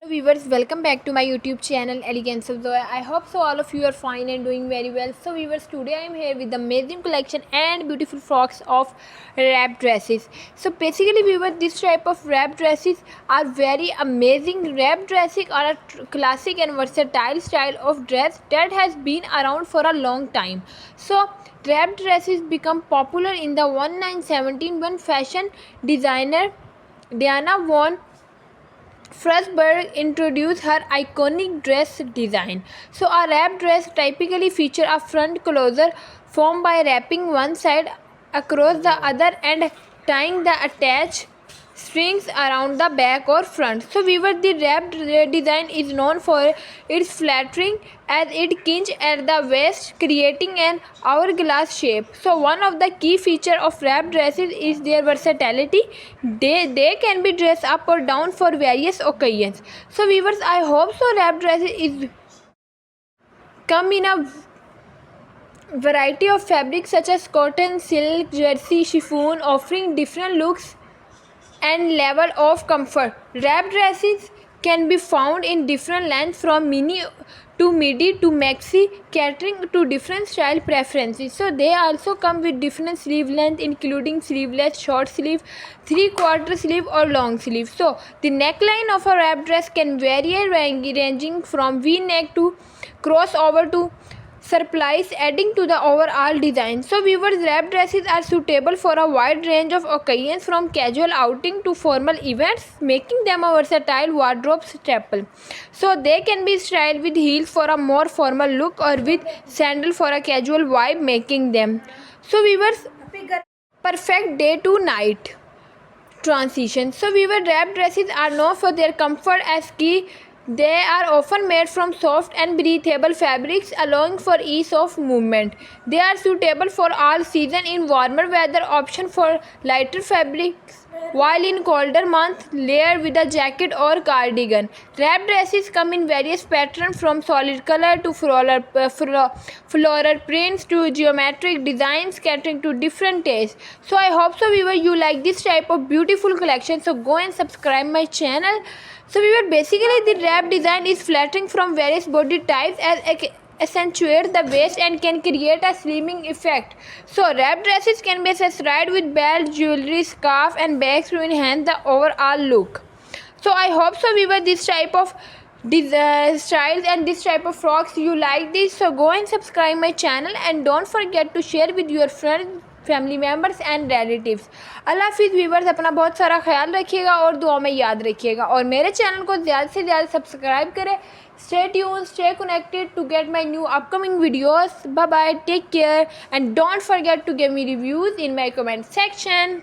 Viewers, welcome back to my YouTube channel Elegance of Zoya. I hope so all of you are fine and doing very well. So viewers, today I am here with the amazing collection and beautiful frocks of wrap dresses. So basically viewers, this type of wrap dresses are very amazing. Wrap dresses are a classic and versatile style of dress that has been around for a long time. So wrap dresses become popular in the 1917 when fashion designer Diana von Frostberg introduced her iconic dress design. So a wrap dress typically features a front closure formed by wrapping one side across the other and tying the attached strings around the back or front. So viewer, the wrap design is known for its flattering as it cinches at the waist, creating an hourglass shape. So one of the key features of wrap dresses is their versatility. They can be dressed up or down for various occasions. So viewers, I hope so wrap dresses is come in a variety of fabrics such as cotton, silk, jersey, chiffon, offering different looks and level of comfort. Wrap dresses can be found in different lengths from mini to midi to maxi, catering to different style preferences. So they also come with different sleeve length including sleeveless, short sleeve, 3/4 sleeve or long sleeve. So the neckline of a wrap dress can vary ranging from V-neck to crossover to surplice, adding to the overall design. So viewers, wrap dresses are suitable for a wide range of occasions from casual outing to formal events, making them a versatile wardrobe staple. So they can be styled with heels for a more formal look or with sandal for a casual vibe, making them so viewers perfect day to night transition. So viewer, wrap dresses are known for their comfort as key. They are often made from soft and breathable fabrics, allowing for ease of movement. They are suitable for all season in warmer weather, option for lighter fabrics, while in colder months, layer with a jacket or cardigan. Wrap dresses come in various patterns from solid color to floral prints to geometric designs, catering to different tastes. So I hope so viewer you like this type of beautiful collection. So go and subscribe my channel. So viewer, basically the wrap design is flattering from various body types as accentuate the waist and can create a slimming effect. So wrap dresses can be accessorized with belt, jewelry, scarf and bags to enhance the overall look. So I hope so viewer this type of styles and this type of frocks you like this. So go and subscribe my channel and don't forget to share with your friends, family members and relatives. Allah हाफिज़ viewers, अपना बहुत सारा ख्याल रखिएगा और दुआ में याद रखिएगा और मेरे चैनल को ज़्यादा से ज़्यादा सब्सक्राइब करें। Stay tune, stay connected to get my new upcoming videos. Bye bye, take care and don't forget to give me reviews in my comment section.